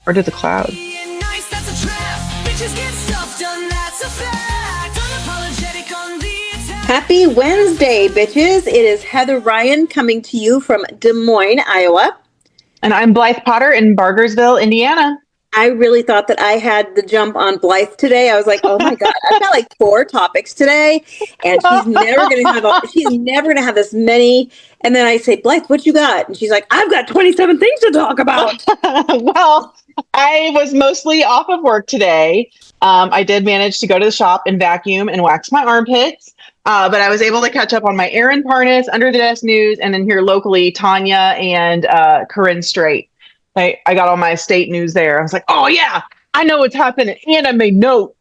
Or to the cloud. Happy Wednesday, bitches. It is Heather Ryan coming to you from Des Moines, Iowa. And I'm Blythe Potter in Bargersville, Indiana. I really thought that I had the jump on Blythe today. I was like, oh my God, I've got like 4 topics today, and she's never gonna have this many. And then I say, Blythe, what you got? And she's like, I've got 27 things to talk about. Well, I was mostly off of work today. I did manage to go to the shop and vacuum and wax my armpits. But I was able to catch up on my Aaron Parnas, Under the Desk News, and then here locally, Tanya and Corinne Strait. I got all my state news there. I was like, oh, yeah, I know what's happening. And I made notes.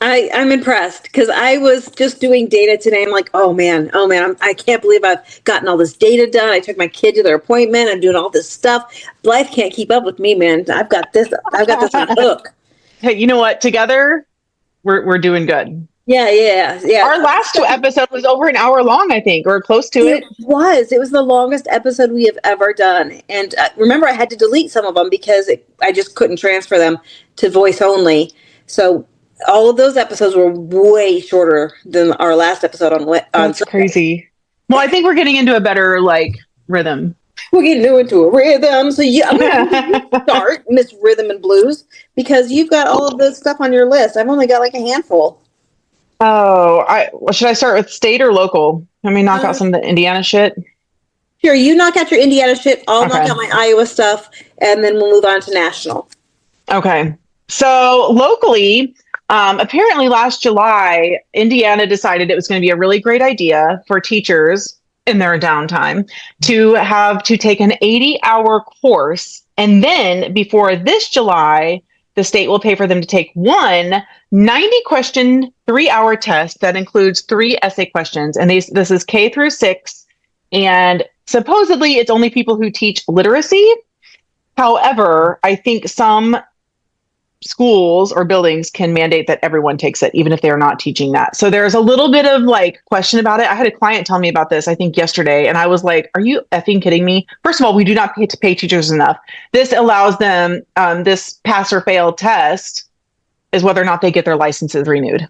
I'm impressed because I was just doing data today. I'm like, oh man, I can't believe I've gotten all this data done. I took my kid to their appointment. I'm doing all this stuff. Blythe can't keep up with me, man. I've got this on hook. Hey, you know what? Together, we're doing good. Yeah. Our last episode was over an hour long, I think, or close to it. It was the longest episode we have ever done. And remember, I had to delete some of them because I just couldn't transfer them to voice only. So all of those episodes were way shorter than our last episode on That's Sunday. Crazy. Well, I think we're getting into a better rhythm. We're getting into a rhythm. So I'm going to start Miss Rhythm and Blues because you've got all of this stuff on your list. I've only got like a handful. Oh, should I start with state or local? Let me knock out some of the Indiana shit. Sure, you knock out your Indiana shit. I'll knock out my Iowa stuff, and then we'll move on to national. Okay. So locally, apparently last July, Indiana decided it was going to be a really great idea for teachers in their downtime to have to take an 80-hour course. And then before this July, the state will pay for them to take one 90-question, 3-hour test that includes 3 essay questions. And this is K through 6. And supposedly it's only people who teach literacy. However, I think some schools or buildings can mandate that everyone takes it, even if they're not teaching that. So there's a little bit of question about it. I had a client tell me about this, I think yesterday, and I was like, are you effing kidding me? First of all, we do not pay teachers enough. This allows them, this pass or fail test is whether or not they get their licenses renewed.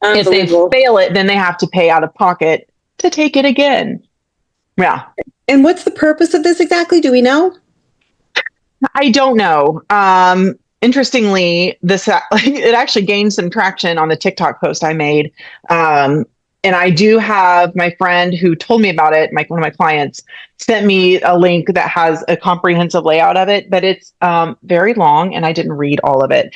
If they fail it, then they have to pay out of pocket to take it again. Yeah. And what's the purpose of this exactly? Do we know? I don't know. Interestingly, it actually gained some traction on the TikTok post I made. And I do have my friend who told me about it, one of my clients, sent me a link that has a comprehensive layout of it, but it's very long and I didn't read all of it.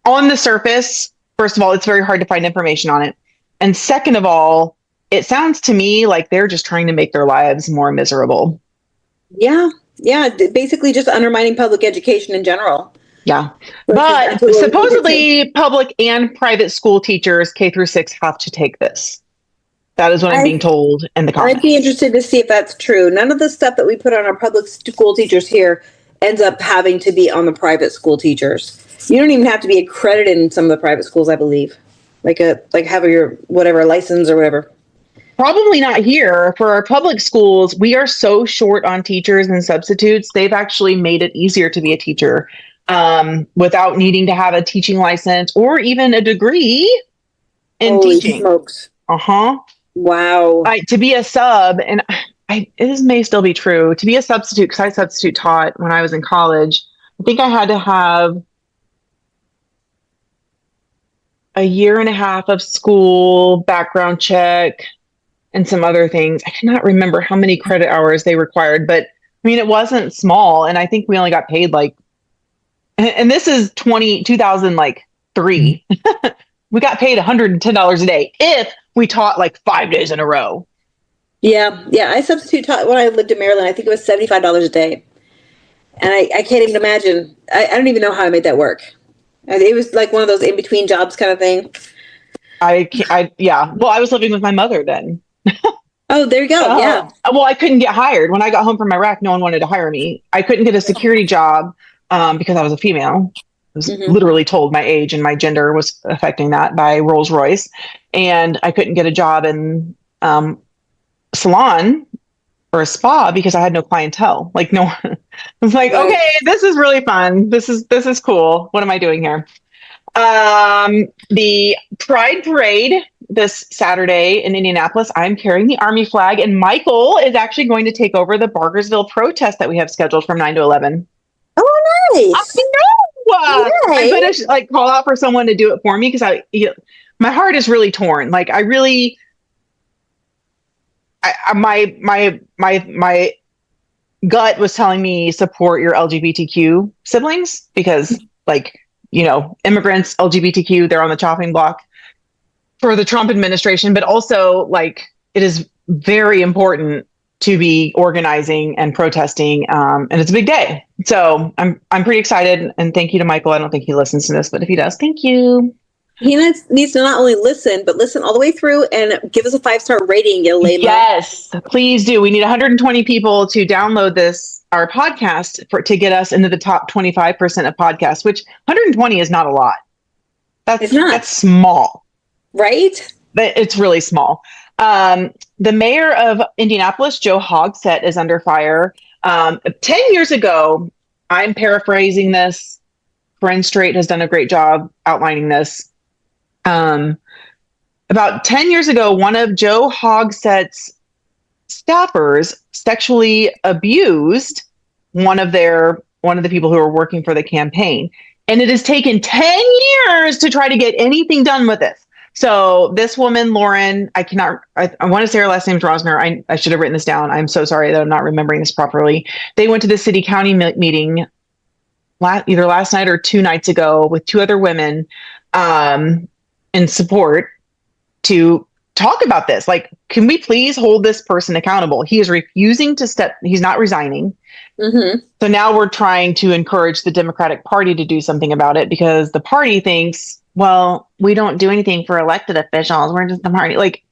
On the surface, first of all, it's very hard to find information on it. And second of all, it sounds to me like they're just trying to make their lives more miserable. Yeah, basically just undermining public education in general. Yeah, but supposedly public and private school teachers K through 6 have to take this. That is what I'm being told in the comments. I'd be interested to see if that's true. None of the stuff that we put on our public school teachers here ends up having to be on the private school teachers. You don't even have to be accredited in some of the private schools, I believe. Like have your whatever license or whatever. Probably not here. For our public schools, we are so short on teachers and substitutes. They've actually made it easier to be a teacher without needing to have a teaching license or even a degree in teaching. Smokes. Wow. To be a sub, and this may still be true, to be a substitute, because I substitute taught when I was in college, I think I had to have a year and a half of school, background check, and some other things. I cannot remember how many credit hours they required, but I mean, it wasn't small. And I think we only got paid and this is 2003. We got paid $110 a day if we taught 5 days in a row. Yeah. I substitute taught when I lived in Maryland. I think it was $75 a day. And I can't even imagine. I don't even know how I made that work. It was like one of those in-between jobs kind of thing. Yeah. Well, I was living with my mother then. Oh, there you go. Yeah. Well, I couldn't get hired. When I got home from Iraq, no one wanted to hire me. I couldn't get a security job because I was a female. I was literally told my age and my gender was affecting that by Rolls-Royce. And I couldn't get a job in salon or a spa because I had no clientele. Like no, I was like, Right. okay, this is really fun. This is cool. What am I doing here? The Pride Parade this Saturday in Indianapolis. I'm carrying the Army flag, and Michael is actually going to take over the Barkersville protest that we have scheduled from 9 to 11. Oh, I nice. know. I Yay. better like call out for someone to do it for me because my heart is really torn. Like I really, my gut was telling me support your LGBTQ siblings because like, immigrants, LGBTQ, they're on the chopping block for the Trump administration, but also like it is very important to be organizing and protesting. And it's a big day. So I'm pretty excited. And thank you to Michael. I don't think he listens to this, but if he does, thank you. He needs to not only listen, but listen all the way through and give us a 5-star rating. Yes, please do. We need 120 people to download our podcast to get us into the top 25% of podcasts, which 120 is not a lot. That's small. Right? But it's really small. The mayor of Indianapolis, Joe Hogsett, is under fire. 10 years ago, I'm paraphrasing this. Corinne Strait has done a great job outlining this. About 10 years ago, one of Joe Hogsett's staffers sexually abused one of the people who were working for the campaign. And it has taken 10 years to try to get anything done with this. So this woman, Lauren, I want to say her last name is Rosner. I should have written this down. I'm so sorry that I'm not remembering this properly. They went to the city county meeting either last night or 2 nights ago with 2 other women in support to talk about this. Like, can we please hold this person accountable? He is refusing to he's not resigning. Mm-hmm. So now we're trying to encourage the Democratic Party to do something about it because the party thinks, well, we don't do anything for elected officials. We're just the party. Like,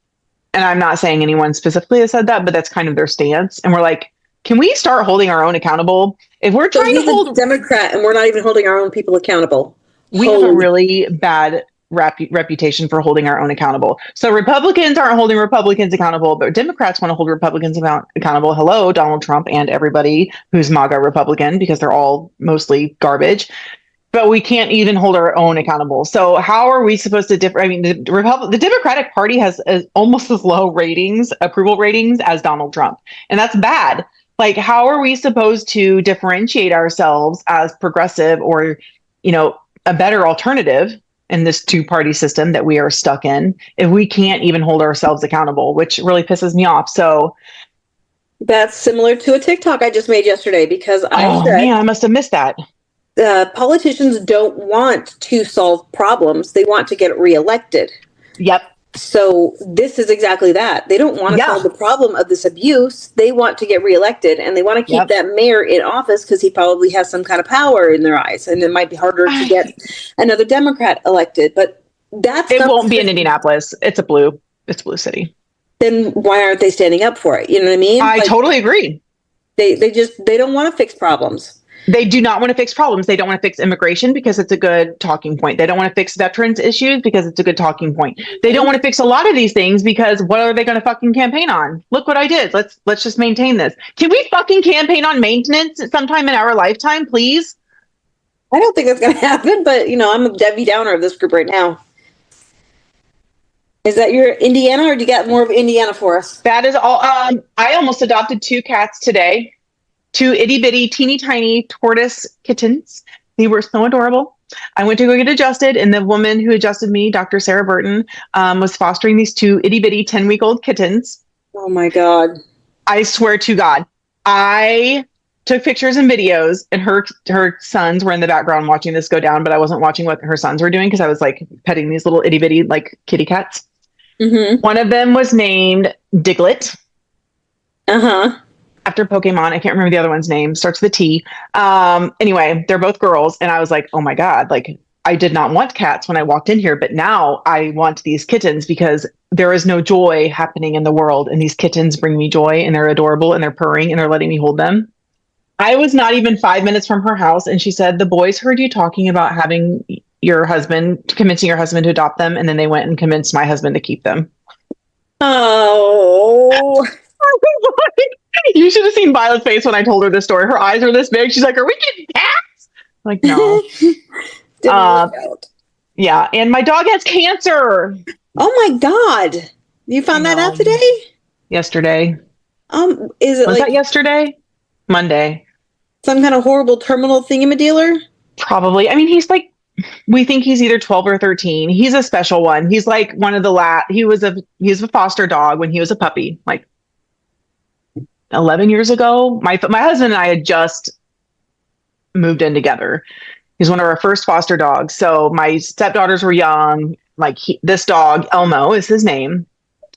and I'm not saying anyone specifically has said that, but that's kind of their stance. And we're like, can we start holding our own accountable? If we're trying to hold a Democrat and we're not even holding our own people accountable. We have a really bad reputation for holding our own accountable. So Republicans aren't holding Republicans accountable, but Democrats want to hold Republicans accountable. Hello, Donald Trump and everybody who's MAGA Republican, because they're all mostly garbage. But we can't even hold our own accountable. So how are we supposed to differ? I mean, the Democratic Party has almost as low approval ratings as Donald Trump. And that's bad. Like, how are we supposed to differentiate ourselves as progressive or, a better alternative in this 2-party system that we are stuck in if we can't even hold ourselves accountable, which really pisses me off. So that's similar to a TikTok I just made yesterday because I must have missed that. Politicians don't want to solve problems. They want to get reelected. Yep. So this is exactly that. They don't want to solve the problem of this abuse. They want to get reelected, and they want to keep that mayor in office because he probably has some kind of power in their eyes, and it might be harder to get another Democrat elected. But it won't be in Indianapolis. It's blue city. Then why aren't they standing up for it? You know what I mean? I totally agree. They don't want to fix problems. They do not want to fix problems. They don't want to fix immigration because it's a good talking point. They don't want to fix veterans issues because it's a good talking point. They don't want to fix a lot of these things because what are they going to fucking campaign on? Look what I did. Let's just maintain this. Can we fucking campaign on maintenance sometime in our lifetime, please? I don't think that's going to happen, but I'm a Debbie Downer of this group right now. Is that your Indiana, or do you got more of Indiana for us? That is all. I almost adopted 2 cats today. 2 itty bitty, teeny tiny tortoise kittens. They were so adorable. I went to go get adjusted, and the woman who adjusted me, Dr. Sarah Burton, was fostering these 2 itty bitty 10-week-old kittens. Oh my God. I swear to God. I took pictures and videos, and her sons were in the background watching this go down, but I wasn't watching what her sons were doing because I was like petting these little itty bitty like kitty cats. Mm-hmm. One of them was named Diglett. Uh-huh. After Pokemon. I can't remember the other one's name. Starts with a T. Anyway, they're both girls. And I was like, oh my God, like I did not want cats when I walked in here, but now I want these kittens because there is no joy happening in the world. And these kittens bring me joy, and they're adorable, and they're purring, and they're letting me hold them. I was not even 5 minutes from her house. And she said, the boys heard you talking about convincing your husband to adopt them. And then they went and convinced my husband to keep them. Oh, You should have seen Violet's face when I told her this story. Her eyes are this big. She's like, "Are we getting cats?" I'm like, no. Didn't work out. Yeah, and my dog has cancer. Oh my God. You found that out today? Yesterday. Is it Was like that yesterday? Monday. some kind of horrible terminal thingamadealer? Probably. I mean, he's like, we think he's either 12 or 13. He's a special one. He's like one of the he was a foster dog when he was a puppy, like 11 years ago. My husband and I had just moved in together. He's one of our first foster dogs. So my stepdaughters were young. Like this dog, Elmo is his name.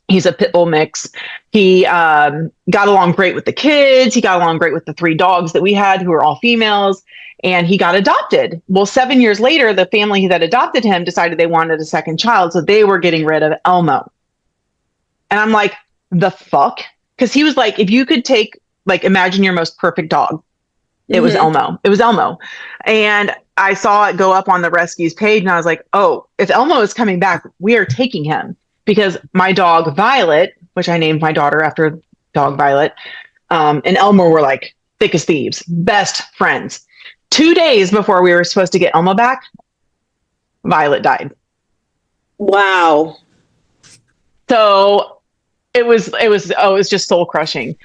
He's a pit bull mix. He got along great with the kids. He got along great with the 3 dogs that we had, who were all females. And he got adopted. Well, 7 years later, the family that adopted him decided they wanted a second child. So they were getting rid of Elmo. And I'm like, the fuck? Because he was like, if you could take, like, imagine your most perfect dog. It was Elmo. It was Elmo. And I saw it go up on the rescues page. And I was like, oh, if Elmo is coming back, we are taking him. Because my dog, Violet, which I named my daughter after dog Violet, and Elmo were like thick as thieves, best friends. 2 days before we were supposed to get Elmo back, Violet died. Wow. So it was just soul crushing.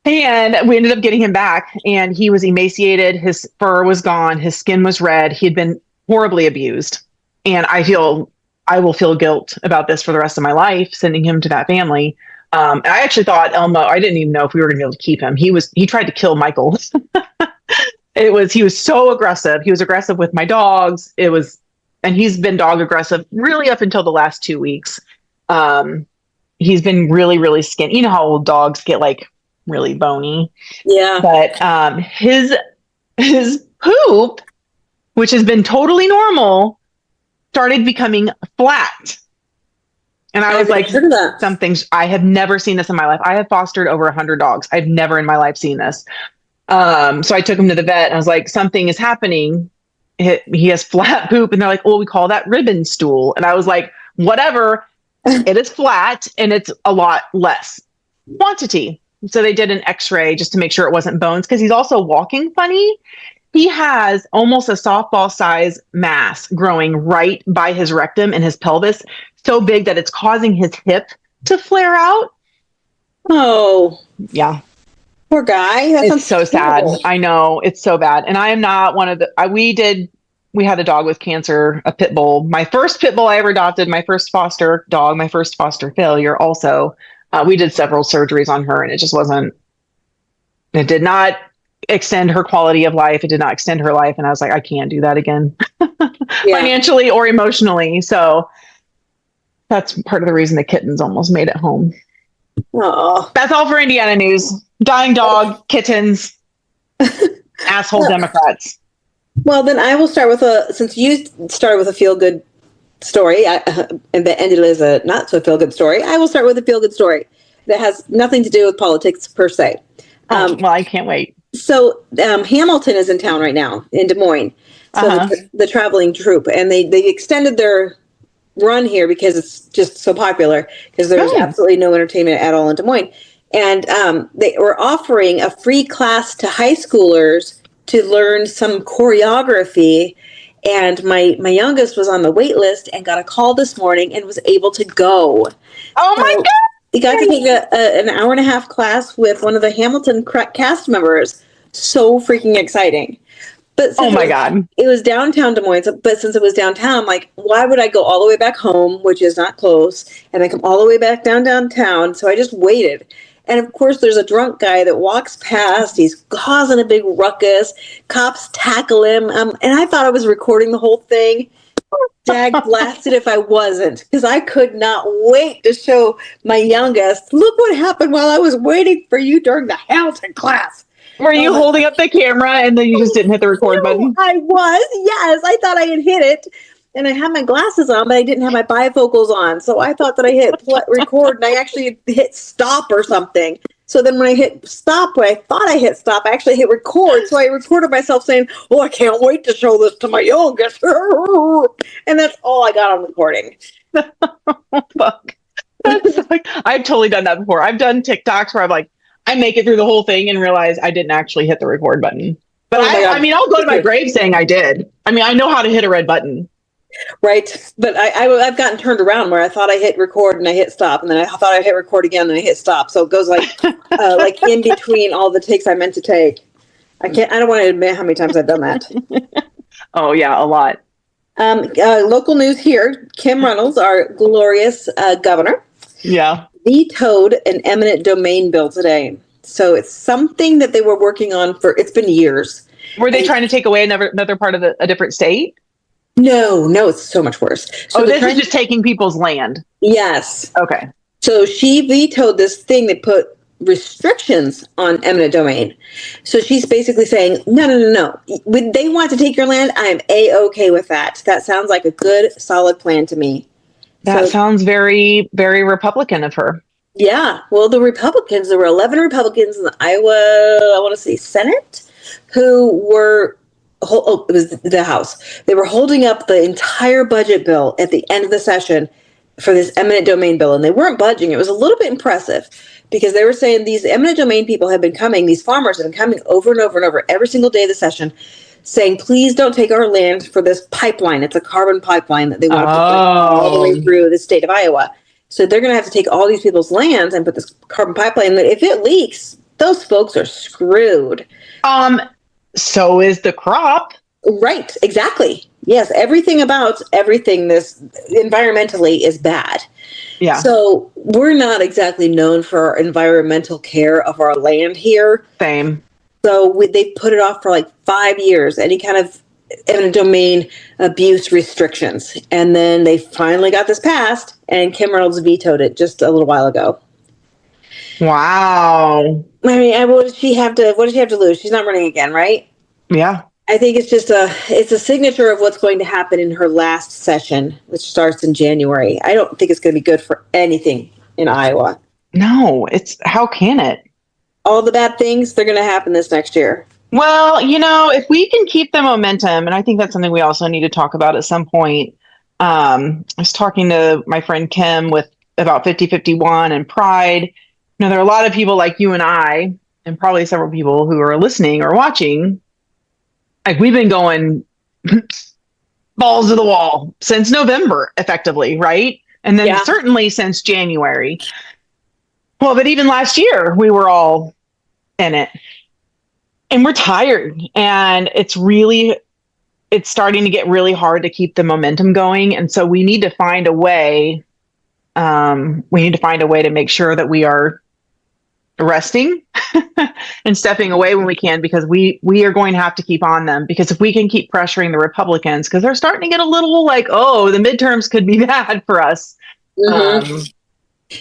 And we ended up getting him back, and he was emaciated. His fur was gone. His skin was red. He had been horribly abused. And I will feel guilt about this for the rest of my life, sending him to that family. I actually thought Elmo, I didn't even know if we were going to be able to keep him. He tried to kill Michael. He was so aggressive. He was aggressive with my dogs. And he's been dog aggressive really up until the last 2 weeks. He's been really, really skinny. You know how old dogs get like really bony. Yeah. But his poop, which has been totally normal, started becoming flat. And I was like, I have never seen this in my life. I have fostered over 100 dogs. I've never in my life seen this. So I took him to the vet and I was like, something is happening. He has flat poop. And they're like, well, we call that ribbon stool. And I was like, whatever. It is flat and it's a lot less quantity. So they did an x-ray just to make sure it wasn't bones, because he's also walking funny. He has almost a softball size mass growing right by his rectum and his pelvis, so big that it's causing his hip to flare out. Oh, yeah. Poor guy. It's so sad. I know, it's so bad. And I am not one of the, we had a dog with cancer, a pit bull. My first pit bull I ever adopted, my first foster dog, my first foster failure also. We did several surgeries on her and it did not extend her quality of life. It did not extend her life. And I was like, I can't do that again financially or emotionally. So that's part of the reason the kittens almost made it home. Oh, that's all for Indiana news. Dying dog, kittens, asshole Democrats. Well, then I will start with since you started with a feel-good story, and that ended as a not so feel-good story, I will start with a feel-good story that has nothing to do with politics per se. Well, I can't wait. So Hamilton is in town right now in Des Moines. So the traveling troupe, and they extended their run here because it's just so popular, because there's absolutely no entertainment at all in Des Moines. And they were offering a free class to high schoolers to learn some choreography. And my youngest was on the wait list and got a call this morning and was able to go. Oh my God! He got to take an hour and a half class with one of the Hamilton cast members. So freaking exciting. But oh my God. It was downtown Des Moines, but since it was downtown, I'm like, why would I go all the way back home, which is not close, and then come all the way back downtown? So I just waited. And of course, there's a drunk guy that walks past. He's causing a big ruckus. Cops tackle him. And I thought I was recording the whole thing. Dag blasted if I wasn't, because I could not wait to show my youngest, look what happened while I was waiting for you during the Hamilton class. Were you holding up the camera and then you just didn't hit the record button? I was, yes. I thought I had hit it. And I had my glasses on, but I didn't have my bifocals on. So I thought that I hit record, and I actually hit stop or something. So then when I hit stop, when I thought I hit stop, I actually hit record. So I recorded myself saying, oh, I can't wait to show this to my youngest. And that's all I got on recording. Fuck. That's like, I've totally done that before. I've done TikToks where I'm like, I make it through the whole thing and realize I didn't actually hit the record button. But Oh my God. I mean, I'll go to my grave saying I did. I mean, I know how to hit a red button. Right. But I've gotten turned around where I thought I hit record and I hit stop, and then I thought I hit record again and I hit stop. So it goes like in between all the takes I meant to take. I don't want to admit how many times I've done that. Oh yeah, a lot. Local news here. Kim Reynolds, our glorious governor, Yeah. vetoed an eminent domain bill today. So it's something that they were working on it's been years. Were they trying to take away another part of a different state? No, it's so much worse. So this is just taking people's land. Yes. Okay. So she vetoed this thing that put restrictions on eminent domain. So she's basically saying, no. When they want to take your land, I'm A-okay with that. That sounds like a good, solid plan to me. That sounds very, very Republican of her. Yeah. Well, there were 11 Republicans in the Iowa, I want to say Senate, who were, it was the House. They were holding up the entire budget bill at the end of the session for this eminent domain bill, and they weren't budging. It was a little bit impressive because they were saying these eminent domain people have been coming, these farmers have been coming over and over and over every single day of the session saying, please don't take our land for this pipeline. It's a carbon pipeline that they want to put all the way through the state of Iowa. So they're going to have to take all these people's lands and put this carbon pipeline that if it leaks, those folks are screwed. So is the crop. Right, exactly. Yes, everything this environmentally is bad. Yeah. So we're not exactly known for our environmental care of our land here. Same. So they put it off for like 5 years, any kind of eminent domain abuse restrictions. And then they finally got this passed, and Kim Reynolds vetoed it just a little while ago. Wow. I mean, what does she have to lose? She's not running again, right? Yeah. I think it's just it's a signature of what's going to happen in her last session, which starts in January. I don't think it's going to be good for anything in Iowa. No, how can it? All the bad things, they're going to happen this next year. Well, if we can keep the momentum, and I think that's something we also need to talk about at some point. I was talking to my friend Kim about 5051 and Pride. There are a lot of people like you and I, and probably several people who are listening or watching. Like, we've been going balls to the wall since November, effectively, right? And then certainly since January. Well, but even last year, we were all in it. And we're tired. And it's starting to get really hard to keep the momentum going. And so we need to find a way. To make sure that we are resting and stepping away when we can, because we are going to have to keep on them, because if we can keep pressuring the Republicans, because they're starting to get a little like, oh, the midterms could be bad for us. Mm-hmm.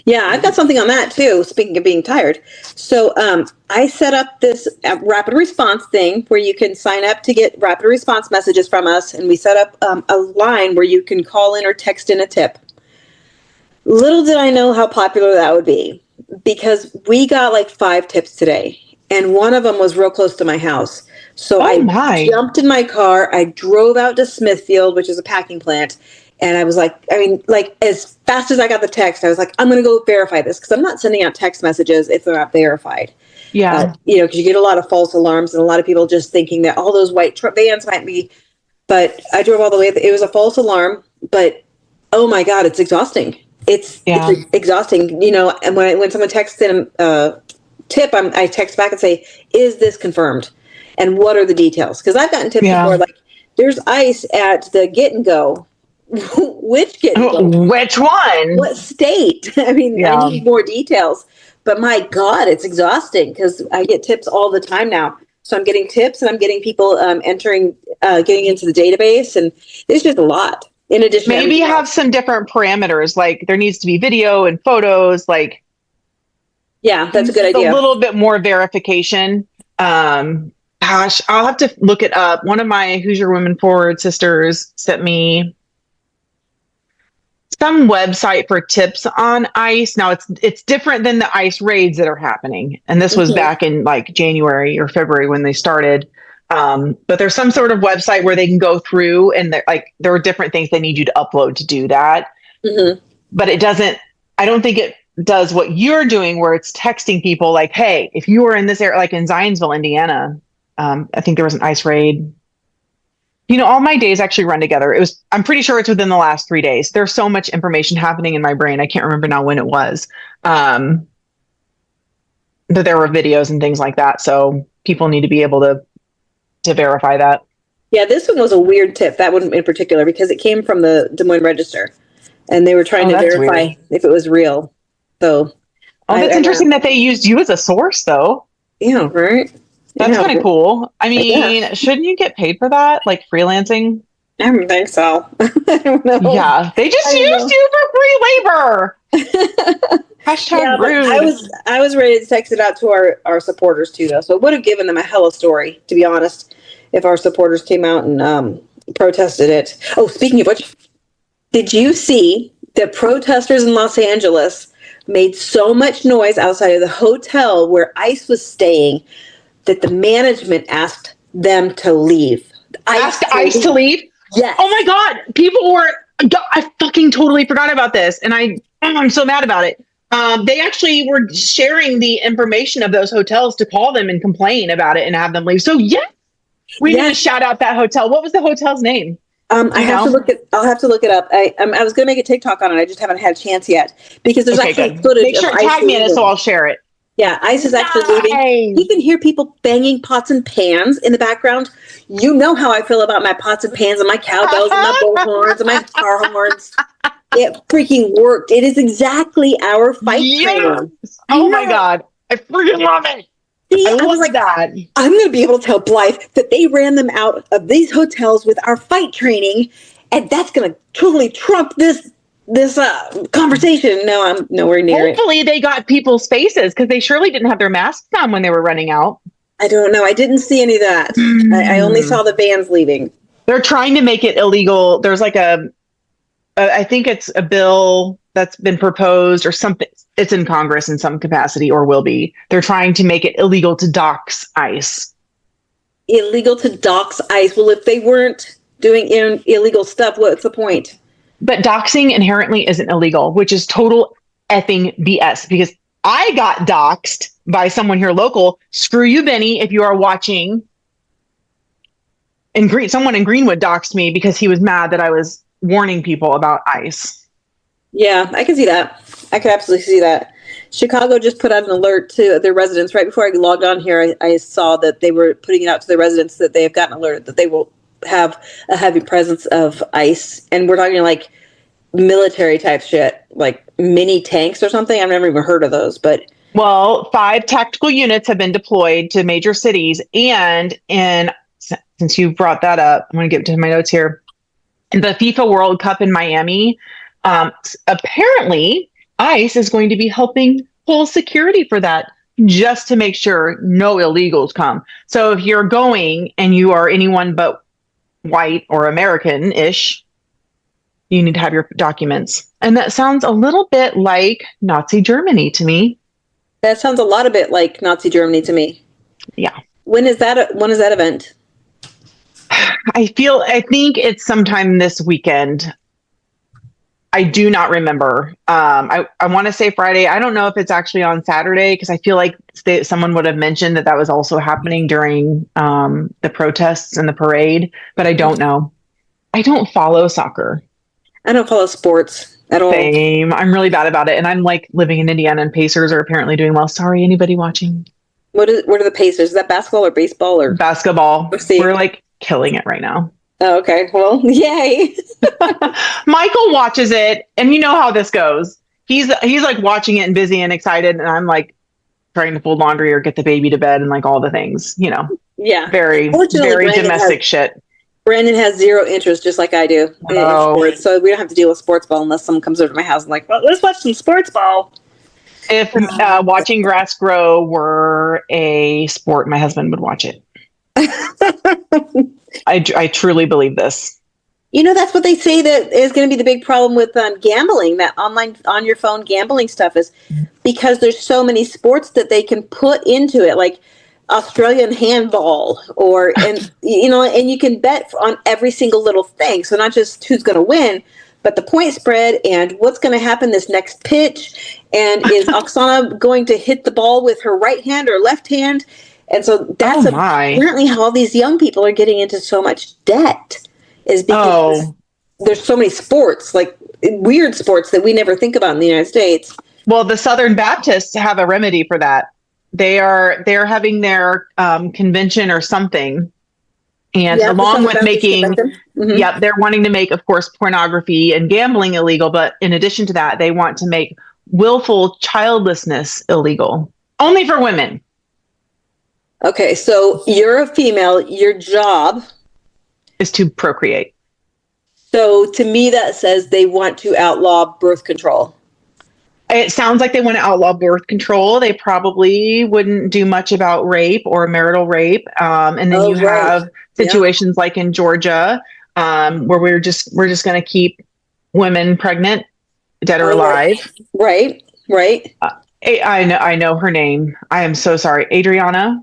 Yeah, I've got something on that too. Speaking of being tired. So I set up this rapid response thing where you can sign up to get rapid response messages from us. And we set up a line where you can call in or text in a tip. Little did I know how popular that would be, because we got like 5 tips today, and one of them was real close to my house. So I jumped in my car. I drove out to Smithfield, which is a packing plant. And I was like, as fast as I got the text, I was like, I'm going to go verify this, because I'm not sending out text messages if they're not verified. Yeah. Because you get a lot of false alarms and a lot of people just thinking that all those white vans might be. But I drove all the way. It was a false alarm. But, oh, my God, it's exhausting. It's exhausting, and when someone texts in a tip, I text back and say, is this confirmed? And what are the details? Because I've gotten tips before, like, there's ice at the Get and Go. Which Get and Go? Which one? What state? I mean, I need more details. But my God, it's exhausting, because I get tips all the time now. So I'm getting tips, and I'm getting people getting into the database, and there's just a lot. In addition, maybe have some different parameters, like there needs to be video and photos, like, yeah, that's a good idea. A little bit more verification. Gosh, I'll have to look it up. One of my Hoosier Women Forward sisters sent me some website for tips on ice. Now it's different than the ice raids that are happening. And this was back in like January or February when they started. But there's some sort of website where they can go through, and there are different things they need you to upload to do that. Mm-hmm. But I don't think it does what you're doing, where it's texting people like, hey, if you were in this area, like in Zionsville, Indiana, I think there was an ICE raid. All my days actually run together. I'm pretty sure it's within the last 3 days. There's so much information happening in my brain. I can't remember now when it was. But there were videos and things like that. So people need to be able to verify that. Yeah, this one was a weird tip, that one in particular, because it came from the Des Moines Register, and they were trying to verify weird. If it was real. So, that's interesting that they used you as a source, though. Yeah, right. That's kind of cool. I mean, shouldn't you get paid for that, like freelancing? I don't think so. I don't know. Yeah, they just used you for free labor. Hashtag rude. I was ready to text it out to our supporters too, though. So it would have given them a hella story, to be honest, if our supporters came out and protested it. Oh, speaking of which, did you see that protesters in Los Angeles made so much noise outside of the hotel where ICE was staying that the management asked them to leave? Asked ICE to leave? Yes. Oh my God. People were, I fucking totally forgot about this. And I'm so mad about it. They actually were sharing the information of those hotels to call them and complain about it and have them leave. So yeah, we need to shout out that hotel. What was the hotel's name? I'll have to look it up. I was going to make a TikTok on it. I just haven't had a chance yet because there's actually footage. Make sure of tag me in it so I'll share it. Yeah, ICE is actually leaving. You can hear people banging pots and pans in the background. You know how I feel about my pots and pans and my cowbells and my bullhorns and my car horns. It freaking worked. It is exactly our fight training. Oh my God. I freaking love it. See, I was like that. I'm going to be able to tell Blythe that they ran them out of these hotels with our fight training, and that's going to totally trump this conversation. No, I'm nowhere near Hopefully they got people's faces because they surely didn't have their masks on when they were running out. I don't know. I didn't see any of that. I only saw the vans leaving. They're trying to make it illegal. There's like I think it's a bill that's been proposed or something. It's in Congress in some capacity or will be. They're trying to make it illegal to dox ICE. Illegal to dox ICE? Well, if they weren't doing illegal stuff, what's the point? But doxing inherently isn't illegal, which is total effing BS because I got doxed by someone here local. Screw you, Benny, if you are watching. Someone in Greenwood doxed me because he was mad that I was warning people about ICE. Yeah, I can see that. I could absolutely see that. Chicago just put out an alert to their residents. Right before I logged on here, I saw that they were putting it out to their residents that they have gotten alerted that they will have a heavy presence of ICE. And we're talking like military type shit, like mini tanks or something. I've never even heard of those, but. Well, 5 tactical units have been deployed to major cities. And since you brought that up, I'm going to get to my notes here. In the FIFA World Cup in Miami, apparently ICE is going to be helping pull security for that just to make sure no illegals come. So if you're going and you are anyone but white or American-ish, you need to have your documents. And that sounds a little bit like Nazi Germany to me. That sounds a lot a bit like Nazi Germany to me. Yeah. When is that event? I think it's sometime this weekend. I do not remember. I want to say Friday. I don't know if it's actually on Saturday because I feel like someone would have mentioned that was also happening during the protests and the parade, but I don't know. I don't follow soccer. I don't follow sports at all. Same. I'm really bad about it. And I'm like living in Indiana and Pacers are apparently doing well. Sorry, anybody watching? What are the Pacers? Is that basketball or baseball or basketball? We're like killing it right now. Oh, okay. Well, yay. Michael watches it and you know how this goes. He's like watching it and busy and excited. And I'm like trying to fold laundry or get the baby to bed and like all the things, Yeah. Very, very domestic shit. Brandon has zero interest, just like I do in sports. So we don't have to deal with sports ball unless someone comes over to my house and like, well, let's watch some sports ball. If watching grass grow were a sport, my husband would watch it. I truly believe this. That's what they say that is going to be the big problem with gambling, that online on your phone gambling stuff is because there's so many sports that they can put into it, like Australian handball and you can bet on every single little thing. So not just who's going to win, but the point spread and what's going to happen this next pitch, and is Oksana going to hit the ball with her right hand or left hand? And so that's apparently how all these young people are getting into so much debt, is because there's so many sports, like weird sports that we never think about in the United States. Well, the Southern Baptists have a remedy for that. They're having their convention or something. And along with making, they're wanting to make, of course, pornography and gambling illegal. But in addition to that, they want to make willful childlessness illegal, only for women. Okay, so you're a female, your job is to procreate. So to me, that says they want to outlaw birth control. It sounds like they want to outlaw birth control. They probably wouldn't do much about rape or marital rape. And then have situations like in Georgia, where we're just going to keep women pregnant, dead or alive. Right. I know her name. I am so sorry. Adriana.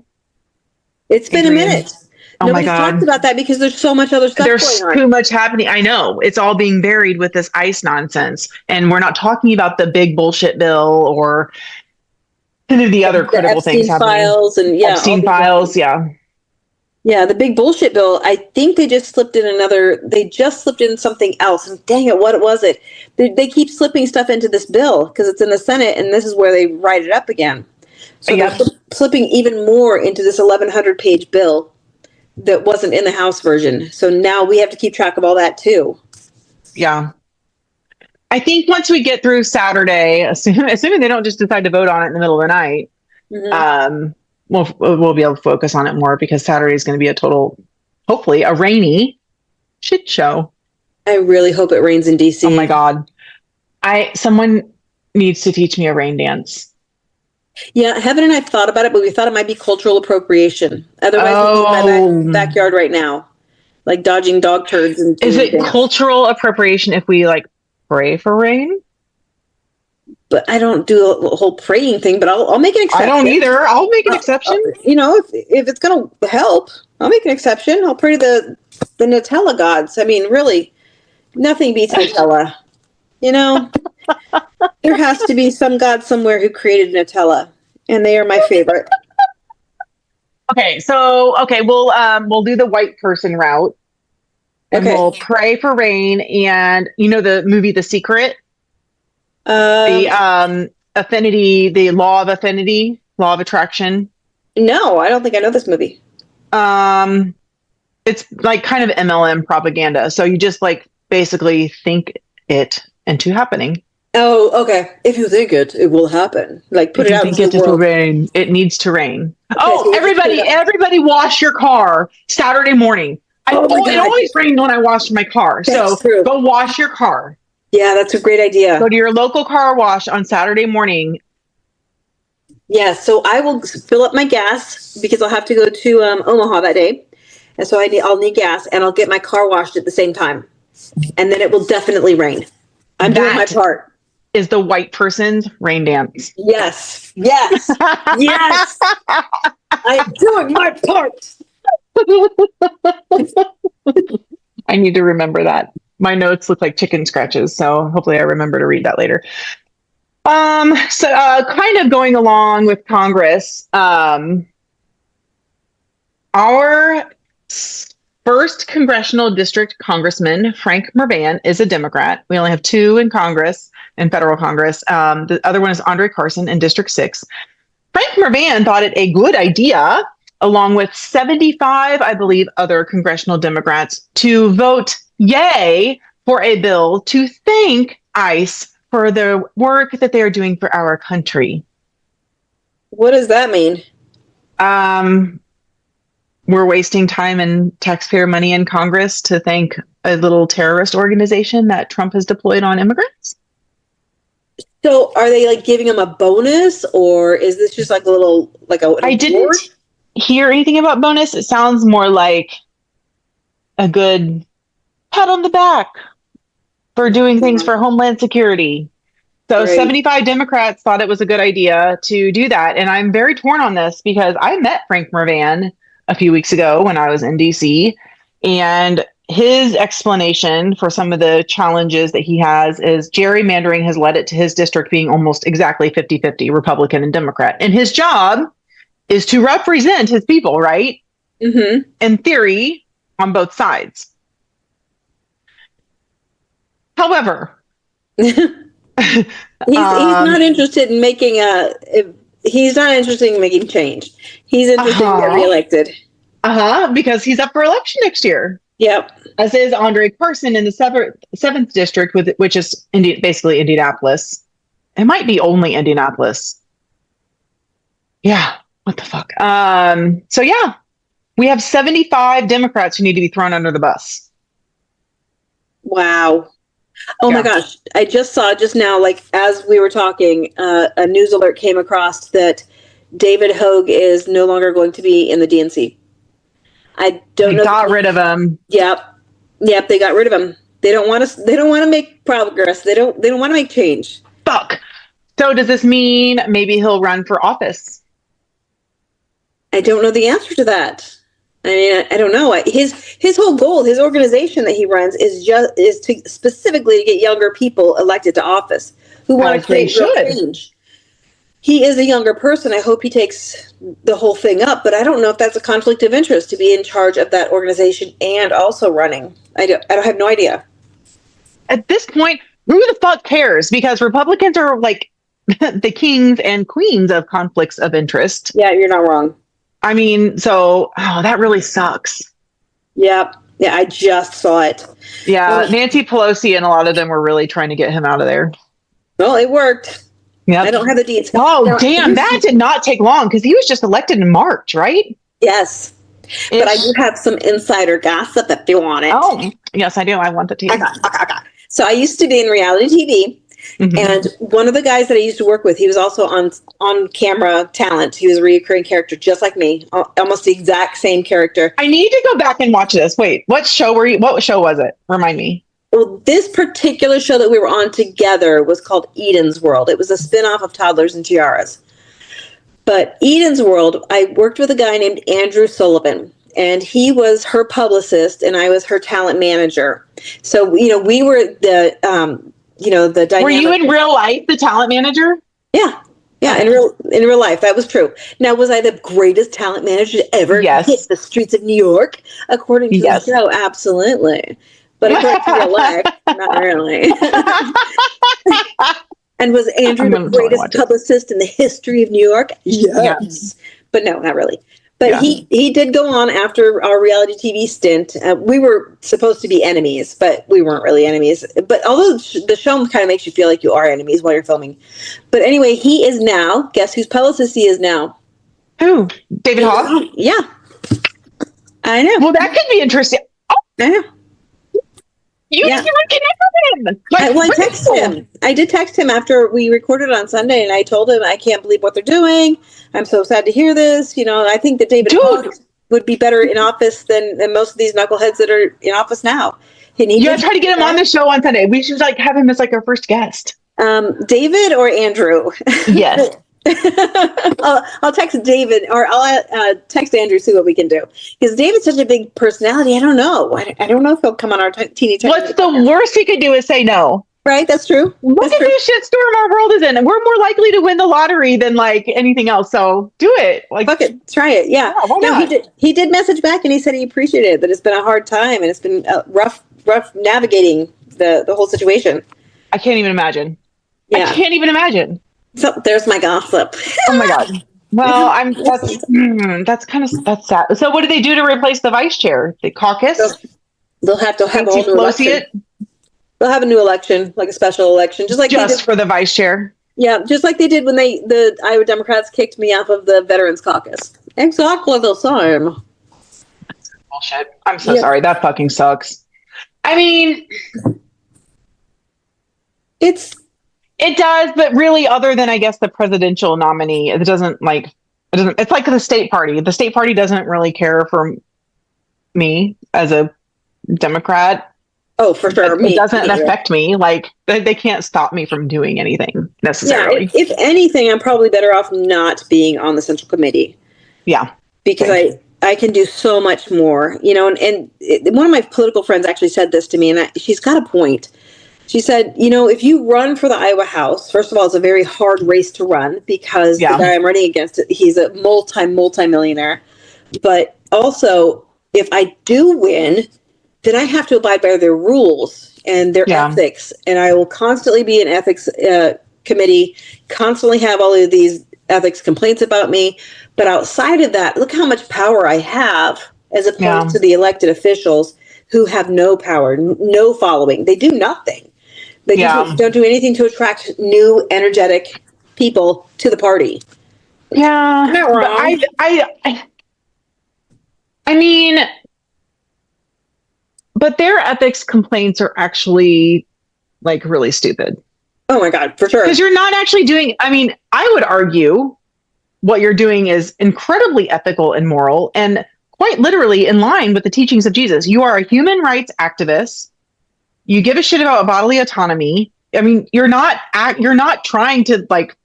It's been a minute. Oh Nobody's my God. talked about that because there's so much other stuff going on. There's too much happening. I know. It's all being buried with this ICE nonsense. And we're not talking about the big bullshit bill or any of the other critical things happening. Files and Epstein files, Yeah, the big bullshit bill. I think they just slipped in something else. And dang it, what was it? They keep slipping stuff into this bill because it's in the Senate and this is where they write it up again. So they're slipping even more into this 1,100-page bill that wasn't in the House version. So now we have to keep track of all that too. Yeah. I think once we get through Saturday, assuming they don't just decide to vote on it in the middle of the night, we'll be able to focus on it more, because Saturday is going to be a total, hopefully, a rainy shit show. I really hope it rains in DC. Oh my God. Someone needs to teach me a rain dance. Yeah, Heaven and I thought about it, but we thought it might be cultural appropriation. Otherwise, we'd be in my backyard right now, like dodging dog turds. And is it cultural appropriation if we pray for rain? But I don't do a whole praying thing, but I'll make an exception. I don't either. I'll make an exception. If it's going to help, I'll make an exception. I'll pray to the Nutella gods. I mean, really, nothing beats Nutella. There has to be some god somewhere who created Nutella, and they are my favorite. Okay, we'll do the white person route, and we'll pray for rain. And the movie The Secret, the affinity, the law of affinity, law of attraction. No, I don't think I know this movie. It's kind of MLM propaganda. So you just basically think it into happening. Oh, okay. If you think it will happen. Put it out into the world. Rain. It needs to rain. Okay, so everybody wash your car Saturday morning. It always rained when I washed my car. That's true. Go wash your car. Yeah, that's a great idea. Go to your local car wash on Saturday morning. Yeah, so I will fill up my gas because I'll have to go to Omaha that day. And so I'll need gas, and I'll get my car washed at the same time. And then it will definitely rain. I'm doing my part. Is the white person's rain dance. Yes. Yes. Yes. I'm doing my part. I need to remember that. My notes look like chicken scratches, so hopefully I remember to read that later. Kind of going along with Congress, our first congressional district congressman, Frank Mervan, is a Democrat. We only have two in Congress, in federal Congress. The other one is Andre Carson in District 6. Frank Mervan thought it a good idea, along with 75, I believe, other congressional Democrats, to vote yay for a bill to thank ICE for the work that they are doing for our country. What does that mean? We're wasting time and taxpayer money in Congress to thank a little terrorist organization that Trump has deployed on immigrants. So are they giving them a bonus, or is this just a little, I didn't hear anything about bonus. It sounds more like a good pat on the back for doing things for Homeland Security. So Great. 75 Democrats thought it was a good idea to do that. And I'm very torn on this because I met Frank Mervan a few weeks ago when I was in DC, and his explanation for some of the challenges that he has is gerrymandering has led it to his district being almost exactly 50-50 Republican and Democrat. And his job is to represent his people, right? Mm-hmm. In theory, on both sides. However, he's not interested in making he's not interested in making change. He's interested in getting reelected. Because he's up for election next year. Yep. As is Andre Carson in the 7th district, which is basically Indianapolis. It might be only Indianapolis. Yeah. What the fuck? So yeah, we have 75 Democrats who need to be thrown under the bus. Wow. Oh my gosh. I just saw just now, like as we were talking, a news alert came across that David Hogue is no longer going to be in the DNC. I don't know. They got rid of him. Yep. They got rid of him. They don't want to. They don't want to make progress. They don't want to make change. Fuck. So does this mean maybe he'll run for office? I don't know the answer to that. I mean, I don't know. His whole goal, his organization that he runs is to specifically get younger people elected to office who want to create real change. He is a younger person. I hope he takes the whole thing up, but I don't know if that's a conflict of interest to be in charge of that organization and also running. I don't have no idea. At this point, who the fuck cares? Because Republicans are like the kings and queens of conflicts of interest. Yeah, you're not wrong. I mean, so that really sucks. Yep. Yeah, I just saw it. Yeah, Nancy Pelosi and a lot of them were really trying to get him out of there. Well, it worked. Yeah, I don't have the details. Oh, no, damn, that did not take long because he was just elected in March, right? Yes. But I do have some insider gossip if you want it. Oh, yes, I do. I want the tea. So I used to be in reality TV. Mm-hmm. And one of the guys that I used to work with, he was also on camera talent. He was a recurring character, just like me, almost the exact same character. I need to go back and watch this. Wait, what show was it? Remind me. Well, this particular show that we were on together was called Eden's World. It was a spinoff of Toddlers and Tiaras. But Eden's World, I worked with a guy named Andrew Sullivan, and he was her publicist, and I was her talent manager. So, we were the dynamic. Were you in real life the talent manager? Yeah. Yeah, in real life, that was true. Now, was I the greatest talent manager to ever hit the streets of New York? According to the show, absolutely. But according to real life, not really. And was Andrew the greatest publicist in the history of New York? Yes. But no, not really. But he did go on after our reality TV stint. We were supposed to be enemies, but we weren't really enemies. But although the show kind of makes you feel like you are enemies while you're filming. But anyway, he is now, guess whose publicist he is now? Who? David Hogg? Yeah. I know. Well, that could be interesting. Oh. I know. You can connect with him. I texted him. I did text him after we recorded on Sunday, and I told him, I can't believe what they're doing. I'm so sad to hear this. I think that David Hogg would be better in office than most of these knuckleheads that are in office now. You gotta try to get him on the show on Sunday. We should have him as our first guest. David or Andrew? Yes. I'll text David, or I'll text Andrew, see what we can do. Because David's such a big personality. I don't know. I don't know if he'll come on our teeny tiny. What's the worst he could do is say no. Right, that's true. Look at this shitstorm our world is in. We're more likely to win the lottery than anything else. So do it. Fuck it, try it. Yeah. Why not? He did message back, and he said he appreciated it. That it's been a hard time, and it's been rough navigating the whole situation. I can't even imagine. Yeah. I can't even imagine. So there's my gossip. Oh my God. Well, that's sad. So what do they do to replace the vice chair? The caucus? They'll have a whole new election. They'll have a new election, like a special election, just for the vice chair. Yeah, just like they did when the Iowa Democrats kicked me off of the Veterans Caucus. Exactly the same. That's bullshit. I'm so sorry. That fucking sucks. I mean, it does, but really, other than I guess the presidential nominee, it doesn't. It's like the state party. The state party doesn't really care for me as a Democrat. Oh, for sure. It doesn't affect me. They can't stop me from doing anything necessarily. Yeah, if anything, I'm probably better off not being on the Central Committee. Yeah. Because I can do so much more, you know, one of my political friends actually said this to me, and she's got a point. She said, you know, if you run for the Iowa House, first of all, it's a very hard race to run because the guy I'm running against, he's a multi-millionaire. But also, if I do win, then I have to abide by their rules and their ethics. And I will constantly be in ethics committee, constantly have all of these ethics complaints about me. But outside of that, look how much power I have as opposed to the elected officials who have no power, no following. They do nothing. They don't do anything to attract new, energetic people to the party. Yeah. Not wrong. I mean, but their ethics complaints are actually like really stupid. Oh my God, for sure. Because you're not actually doing, I mean, I would argue what you're doing is incredibly ethical and moral and quite literally in line with the teachings of Jesus. You are a human rights activist. You give a shit about bodily autonomy. I mean, you're not trying to like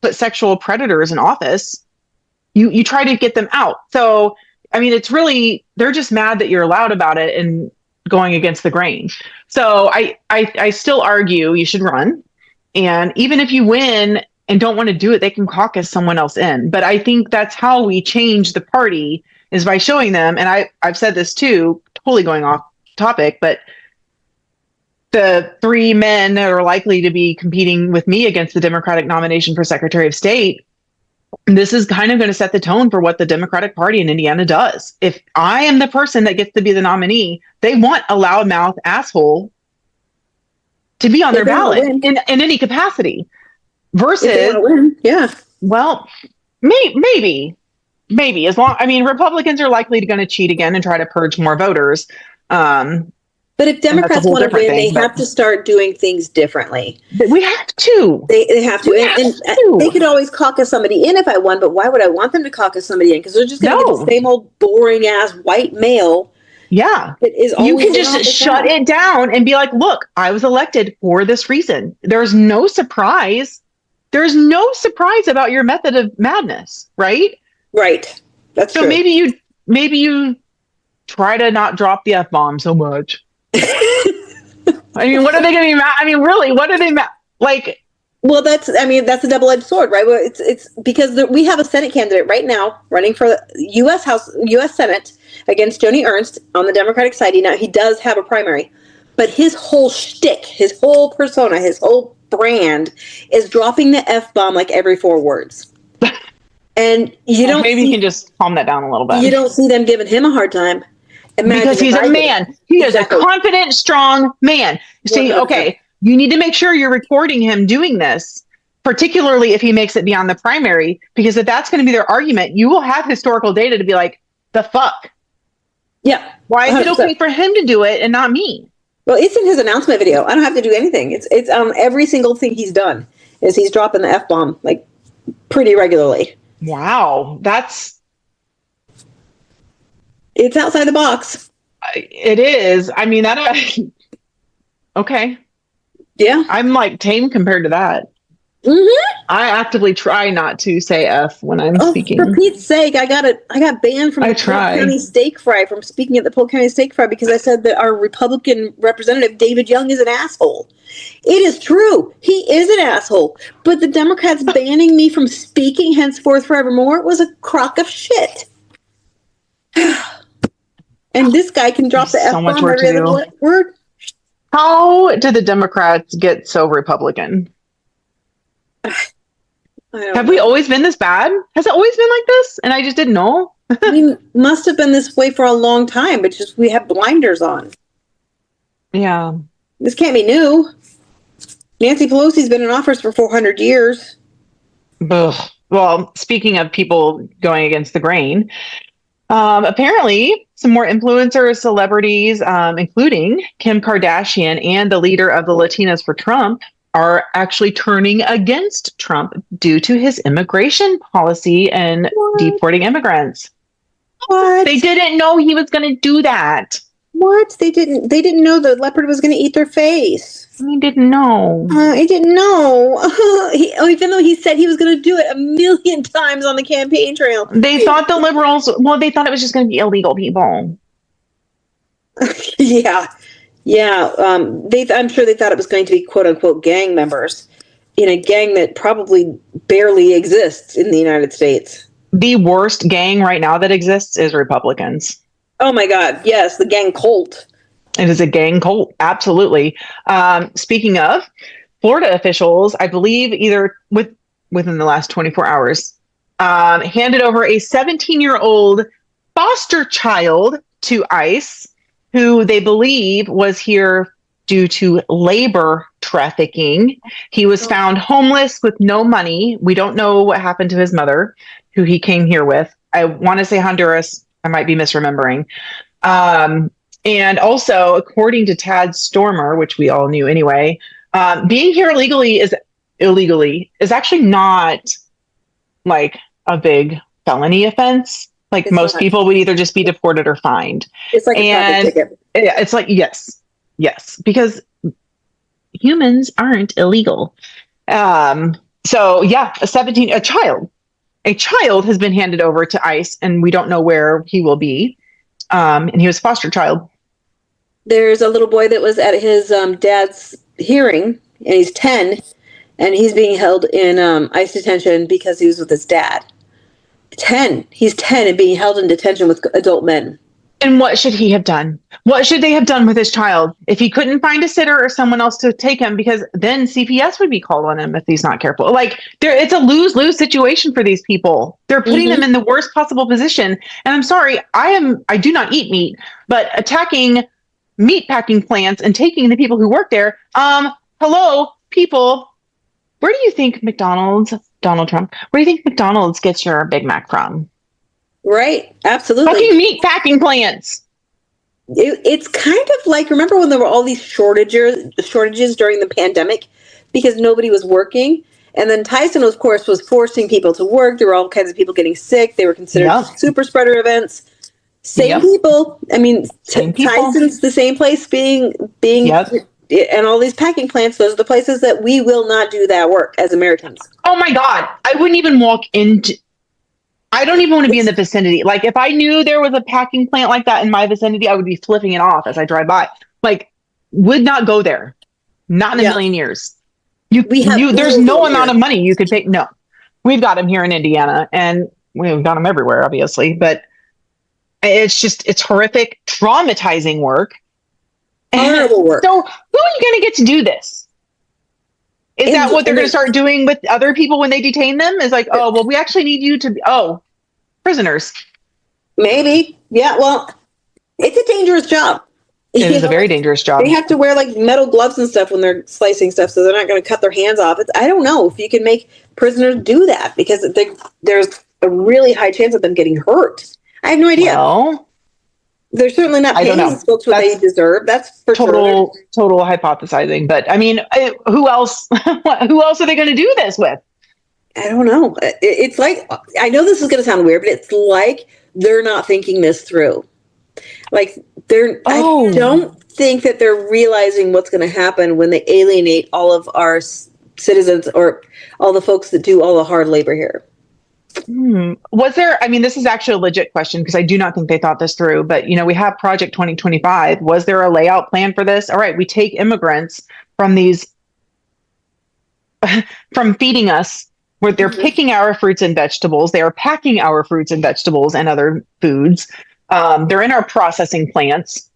put sexual predators in office. You try to get them out. So, I mean, it's really, they're just mad that you're loud about it and going against the grain. So I still argue you should run. And even if you win and don't want to do it, they can caucus someone else in. But I think that's how we change the party is by showing them. And I've said this too, totally going off topic, but the three men that are likely to be competing with me against the Democratic nomination for Secretary of State, this is kind of going to set the tone for what the Democratic Party in Indiana does. If I am the person that gets to be the nominee, they want a loudmouth asshole to be on their ballot in any capacity. Versus, well, maybe as long. I mean, Republicans are likely going to cheat again and try to purge more voters. But if Democrats want to win, they have to start doing things differently. We have to. They have to. And they could always caucus somebody in if I won, but why would I want them to caucus somebody in? Because they're just going to get the same old boring ass white male. Yeah. You can just shut it down and be like, look, I was elected for this reason. There's no surprise. There's no surprise about your method of madness, right? Right. That's true. So maybe you try to not drop the F-bomb so much. I mean, what are they going to be mad? I mean, really, what are they mad? Like, well, that's a double-edged sword, right? Well, it's because we have a Senate candidate right now running for the U.S. Senate against Joni Ernst on the Democratic side. He does have a primary, but his whole shtick, his whole persona, his whole brand is dropping the F-bomb like every 4 words. And you don't maybe you can just calm that down a little bit. You don't see them giving him a hard time. Because he's a man. He is a confident, strong man. See, okay, you need to make sure you're recording him doing this, particularly if he makes it beyond the primary, because if that's going to be their argument, you will have historical data to be like, the fuck? Yeah. Why is it okay for him to do it and not me? Well, it's in his announcement video. I don't have to do anything. It's every single thing he's done is he's dropping the F-bomb like pretty regularly. Wow. It's outside the box. It is. I mean, okay. Yeah. I'm like tame compared to that. Mm-hmm. I actively try not to say F when I'm speaking. For Pete's sake, I got banned from the Polk County Steak Fry from speaking at the Polk County Steak Fry because I said that our Republican representative, David Young, is an asshole. It is true. He is an asshole. But the Democrats banning me from speaking henceforth forevermore was a crock of shit. And this guy can drop the F-bomb every other word. How did the Democrats get so Republican? Have we always been this bad? Has it always been like this? And I just didn't know? We must have been this way for a long time, but just we have blinders on. Yeah. This can't be new. Nancy Pelosi's been in office for 400 years. Ugh. Well, speaking of people going against the grain, apparently some more influencer celebrities, including Kim Kardashian and the leader of the Latinas for Trump, are actually turning against Trump due to his immigration policy and deporting immigrants. What? They didn't know he was going to do that. What? They didn't know the leopard was going to eat their face. We didn't know. I didn't know. Even though he said he was going to do it a million times on the campaign trail. They thought the liberals, they thought it was just going to be illegal people. Yeah. I'm sure they thought it was going to be quote unquote gang members in a gang that probably barely exists in the United States. The worst gang right now that exists is Republicans. Oh my God. Yes. The gang cult. It is a gang cult. Absolutely. Speaking of, Florida officials, I believe either within the last 24 hours, handed over a 17-year-old foster child to ICE, who they believe was here due to labor trafficking. He was found homeless with no money. We don't know what happened to his mother, who he came here with. I want to say Honduras. I might be misremembering. And also, according to Tad Stormer, which we all knew anyway, being here illegally is actually not like a big felony offense. Like it's most people would either just be deported or fined. It's like a ticket. It's like yes, because humans aren't illegal. So yeah, a child has been handed over to ICE, and we don't know where he will be. And he was a foster child. There's a little boy that was at his dad's hearing, and he's 10, and he's being held in ICE detention because he was with his dad. 10. He's 10 and being held in detention with adult men. And what should he have done? What should they have done with his child if he couldn't find a sitter or someone else to take him? Because then CPS would be called on him if he's not careful. Like it's a lose-lose situation for these people. They're putting them in the worst possible position. And I'm sorry, I do not eat meat, but attacking meat packing plants and taking the people who work there. Hello, people. Where do you think Donald Trump, where do you think McDonald's gets your Big Mac from? Right. Absolutely. Fucking meat packing plants. It's kind of like, remember when there were all these shortages during the pandemic because nobody was working? And then Tyson, of course, was forcing people to work. There were all kinds of people getting sick. They were considered super spreader events. Same people. I mean, Tyson's the same place being and all these packing plants, those are the places that we will not do that work as Americans. Oh my God. I wouldn't even walk into, I don't even want to be in the vicinity. Like if I knew there was a packing plant like that in my vicinity, I would be flipping it off as I drive by. Like would not go there. Not in a million years. There's no amount of money you could pay. No, we've got them here in Indiana and we've got them everywhere, obviously, but it's horrific, traumatizing work. Horrible work. So who are you going to get to do this? Is that what they're going to start doing with other people when they detain them? Is like, oh, well, we actually need you to be, prisoners. Maybe. Yeah. Well, it's a dangerous job. It is a very dangerous job. They have to wear like metal gloves and stuff when they're slicing stuff, so they're not going to cut their hands off. I don't know if you can make prisoners do that because there's a really high chance of them getting hurt. I have no idea. Well, they're certainly not paying these folks what they deserve. That's for total hypothesizing. But I mean, who else? Who else are they going to do this with? I don't know. It's like, I know this is going to sound weird, but it's like they're not thinking this through. Like I don't think that they're realizing what's going to happen when they alienate all of our citizens or all the folks that do all the hard labor here. Was there, I mean, this is actually a legit question because I do not think they thought this through, but we have Project 2025. Was there a layout plan for this? All right, we take immigrants from feeding us where they're picking our fruits and vegetables. They are packing our fruits and vegetables and other foods. They're in our processing plants.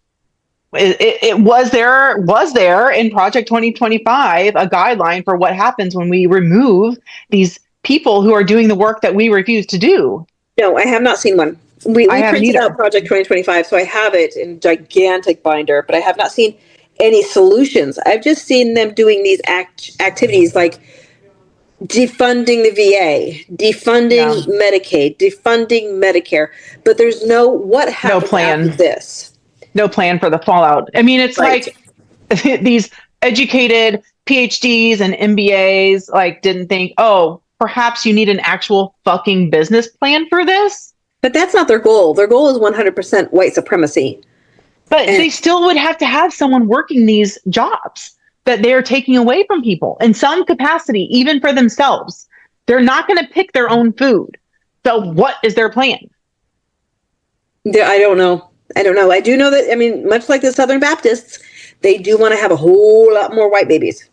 It was there in Project 2025 a guideline for what happens when we remove these people who are doing the work that we refuse to do. No, I have not seen one. We printed out Project 2025, so I have it in gigantic binder, but I have not seen any solutions. I've just seen them doing these activities like defunding the VA, defunding Medicaid, defunding Medicare, but there's no plan after this. No plan for the fallout. I mean, it's like these educated PhDs and MBAs didn't think, perhaps you need an actual fucking business plan for this. But that's not their goal. Their goal is 100% white supremacy. But they still would have to have someone working these jobs that they're taking away from people in some capacity, even for themselves. They're not going to pick their own food. So what is their plan? I don't know. I do know that, I mean, much like the Southern Baptists, they do want to have a whole lot more white babies.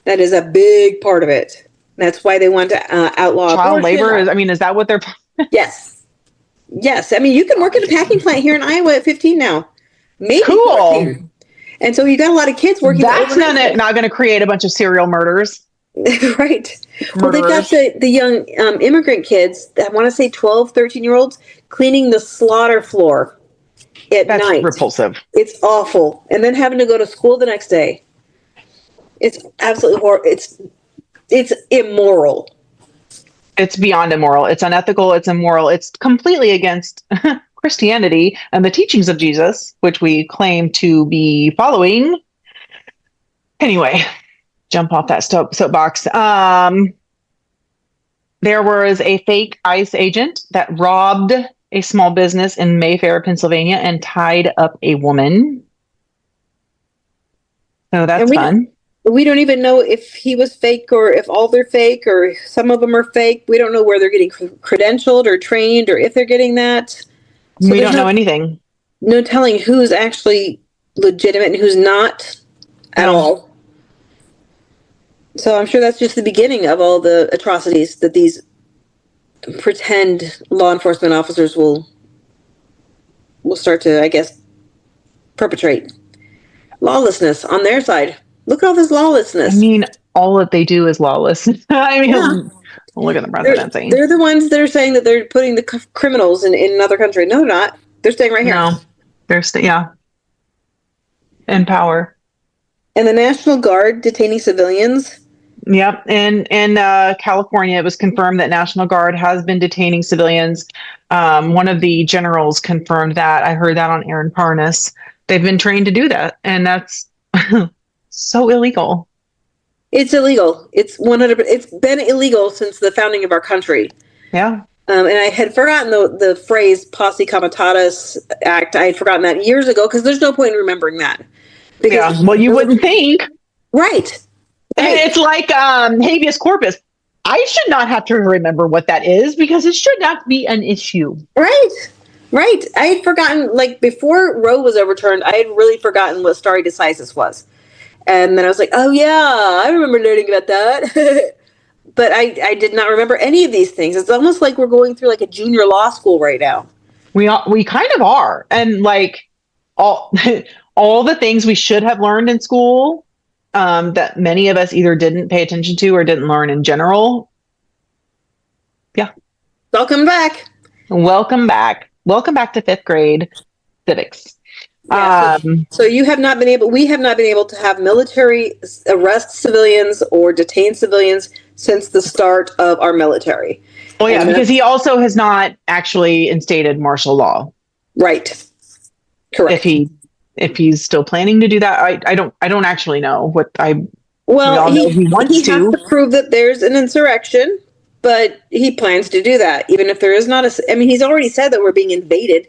That is a big part of it. That's why they want to outlaw child labor. Is that what they're? Yes. Yes. I mean, you can work at a packing plant here in Iowa at 15 now. Maybe cool. 14. And so you got a lot of kids working. That's not going to create a bunch of serial murders. Right. Well, they've got the young immigrant kids, I want to say 12, 13-year-olds, cleaning the slaughter floor at night. That's repulsive. It's awful. And then having to go to school the next day. It's absolutely horrible. It's immoral. It's beyond immoral. It's unethical. It's immoral. It's completely against Christianity and the teachings of Jesus, which we claim to be following. Anyway, jump off that soapbox. There was a fake ICE agent that robbed a small business in Mayfair, Pennsylvania, and tied up a woman. So that's fun. We don't even know if he was fake or if all they're fake or some of them are fake. We don't know where they're getting credentialed or trained or if they're getting that. So we don't know anything. No telling who's actually legitimate and who's not at all. So I'm sure that's just the beginning of all the atrocities that these pretend law enforcement officers will start to, I guess, perpetrate. Lawlessness on their side. Look at all this lawlessness. I mean, all that they do is lawless. I mean, look at the presidency. They're the ones that are saying that they're putting the criminals in another country. No, they're not. They're staying right here. No, they're in power. And the National Guard detaining civilians. Yep. In California, it was confirmed that National Guard has been detaining civilians. One of the generals confirmed that. I heard that on Aaron Parnas. They've been trained to do that. And that's so illegal. It's illegal. It's 100%. It's been illegal since the founding of our country. Yeah. And I had forgotten the phrase Posse Comitatus Act. I had forgotten that years ago because there's no point in remembering that. Well, you wouldn't think. Right. It's like habeas corpus. I should not have to remember what that is because it should not be an issue. Right. I had forgotten, like, before Roe was overturned, I had really forgotten what stare decisis was. And then I was like, oh, yeah, I remember learning about that. But I did not remember any of these things. It's almost like we're going through, like, a junior law school right now. We kind of are. And, like, all the things we should have learned in school that many of us either didn't pay attention to or didn't learn in general. Yeah. Welcome back. Welcome back to 5th grade civics. Yeah, so we have not been able to have military arrest civilians or detain civilians since the start of our military. Oh yeah, because he also has not actually instated martial law. Right. Correct. If he's still planning to do that, I don't actually know what he has to prove that there's an insurrection, but he plans to do that, even if there is not he's already said that we're being invaded,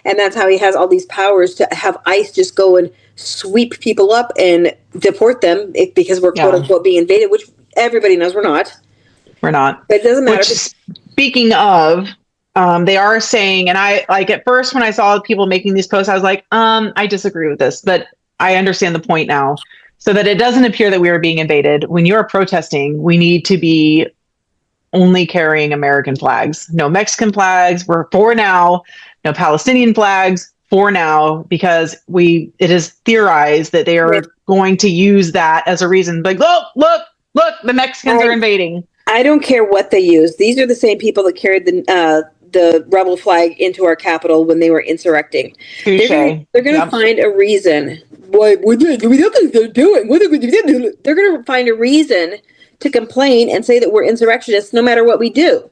and that's how he has all these powers to have ICE just go and sweep people up and deport them because we're quote unquote being invaded, which everybody knows we're not. We're not. But it doesn't matter. Speaking of, they are saying, and I like at first when I saw people making these posts, I was like, I disagree with this, but I understand the point now. So that it doesn't appear that we are being invaded. When you're protesting, we need to be only carrying American flags. No Mexican flags. We're for now. No Palestinian flags for now, because it is theorized that they are going to use that as a reason. Like, look, the Mexicans are invading. I don't care what they use. These are the same people that carried the rebel flag into our capital when they were insurrecting. They're going to find a reason. What they're doing? They're going to find a reason to complain and say that we're insurrectionists no matter what we do.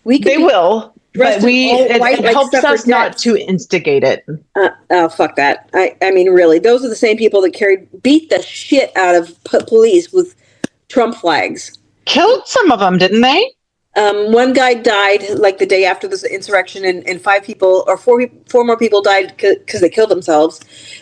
They will, but it helps us not to instigate it. Oh, fuck that. I mean, really, those are the same people that beat the shit out of police with Trump flags. Killed some of them, didn't they? One guy died like the day after this insurrection, and four more people died because they killed themselves.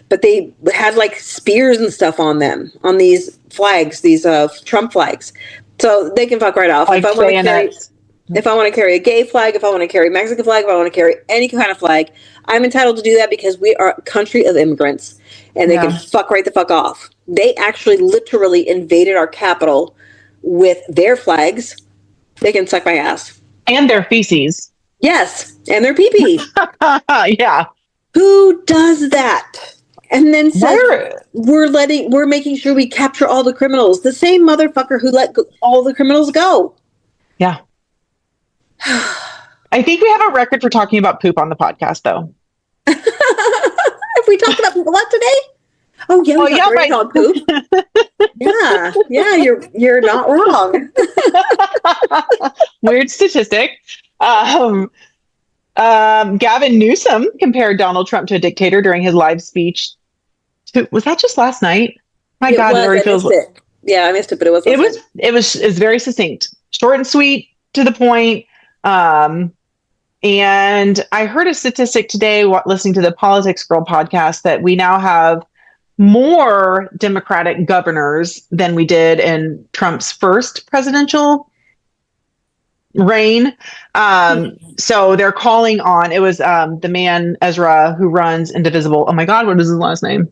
But they had like spears and stuff on them, on these flags, these Trump flags. So they can fuck right off. Like bayonets. If I want to carry a gay flag, if I want to carry a Mexican flag, if I want to carry any kind of flag, I'm entitled to do that because we are a country of immigrants, and they can fuck right the fuck off. They actually literally invaded our capital with their flags. They can suck my ass. And their feces. Yes, and their pee-pee. Yeah. Who does that? And then says we're making sure we capture all the criminals. The same motherfucker who let all the criminals go. Yeah. I think we have a record for talking about poop on the podcast, though. Have we talked about poop a lot today? Oh yeah, on poop. yeah, you're not wrong. Weird statistic. Gavin Newsom compared Donald Trump to a dictator during his live speech. Was that just last night? My God, it already feels. Yeah, I missed it, but it was. It was very succinct, short and sweet, to the point. And I heard a statistic today, listening to the Politics Girl podcast, that we now have more Democratic governors than we did in Trump's first presidential reign. So they're calling on, it was the man, Ezra, who runs Indivisible. Oh my God, what is his last name?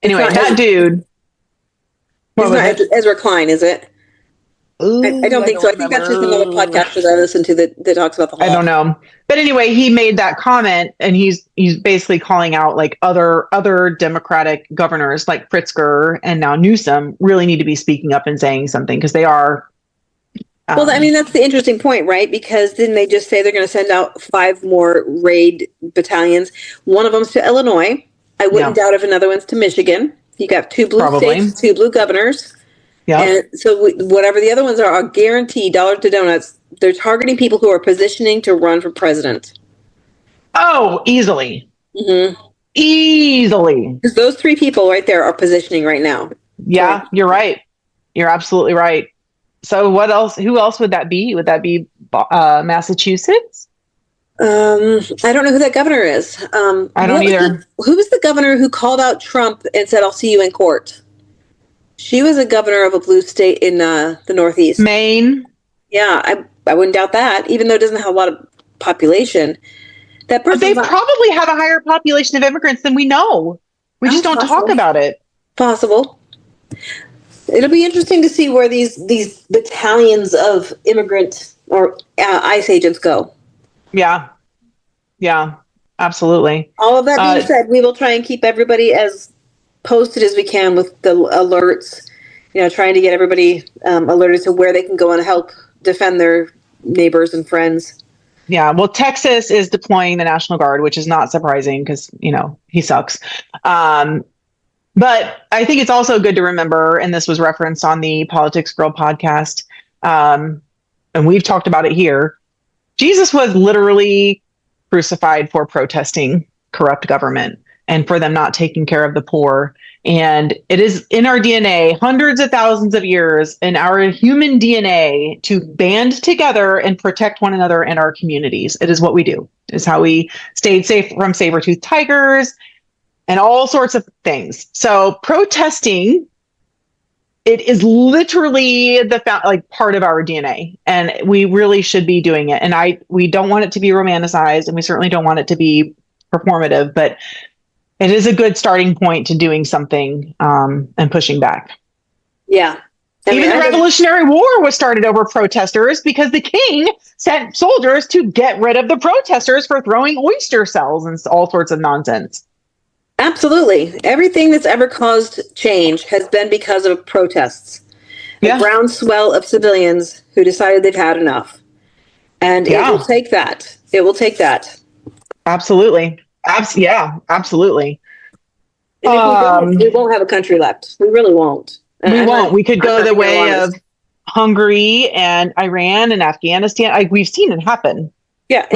Anyway, that dude. It's not Ezra Klein, is it? Ooh, I don't think so. I think that's just another podcast that I listen to that talks about the whole. I don't know. But anyway, he made that comment, and he's basically calling out like other Democratic governors like Pritzker and now Newsom really need to be speaking up and saying something, because they are. Well, I mean, that's the interesting point, right? Because didn't they just say they're going to send out 5 more raid battalions? One of them's to Illinois. I wouldn't doubt if another one's to Michigan. You got 2 blue states, 2 blue governors. Yeah. And so whatever the other ones are guaranteed, dollars to donuts. They're targeting people who are positioning to run for president. Oh, easily. Mm-hmm. Easily. Because those 3 people right there are positioning right now. Yeah, you're right. You're absolutely right. So what else? Who else would that be? Would that be Massachusetts? I don't know who that governor is. I don't either. Who was the governor who called out Trump and said, "I'll see you in court"? She was a governor of a blue state in the Northeast. Maine. Yeah, I wouldn't doubt that, even though it doesn't have a lot of population. That person. They probably have a higher population of immigrants than we know. We just don't talk about it. Possible. It'll be interesting to see where these battalions of immigrant or ICE agents go. Yeah. Yeah, absolutely. All of that being said, we will try and keep everybody as posted as we can with the alerts, trying to get everybody alerted to where they can go and help defend their neighbors and friends. Yeah, well, Texas is deploying the National Guard, which is not surprising because, he sucks. But I think it's also good to remember, and this was referenced on the Politics Girl podcast, and we've talked about it here, Jesus was literally crucified for protesting corrupt government and for them not taking care of the poor. And it is in our DNA, hundreds of thousands of years in our human DNA, to band together and protect one another and our communities. It is what we do. It's how we stayed safe from saber-toothed tigers and all sorts of things. So protesting, it is literally part of our DNA, and we really should be doing it. And we don't want it to be romanticized, and we certainly don't want it to be performative, but it is a good starting point to doing something and pushing back. Yeah. Even the Revolutionary War was started over protesters because the king sent soldiers to get rid of the protesters for throwing oyster shells and all sorts of nonsense. Absolutely. Everything that's ever caused change has been because of protests. A groundswell of civilians who decided they've had enough. And it will take that. It will take that. Absolutely. Absolutely. And if we won't have a country left. We really won't. We won't. We could go the way of Hungary and Iran and Afghanistan. We've seen it happen. Yeah.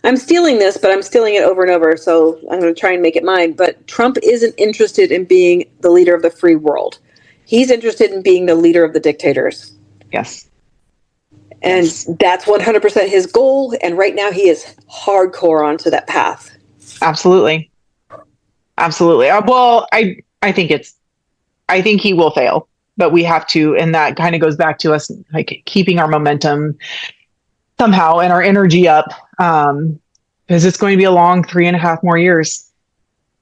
I'm stealing this, but I'm stealing it over and over. So I'm going to try and make it mine. But Trump isn't interested in being the leader of the free world. He's interested in being the leader of the dictators. Yes. And that's 100% his goal. And right now he is hardcore onto that path. Absolutely. Absolutely. Well, I think he will fail, but we have to, and that kind of goes back to us like keeping our momentum somehow and our energy up. Because it's going to be a long 3.5 more years.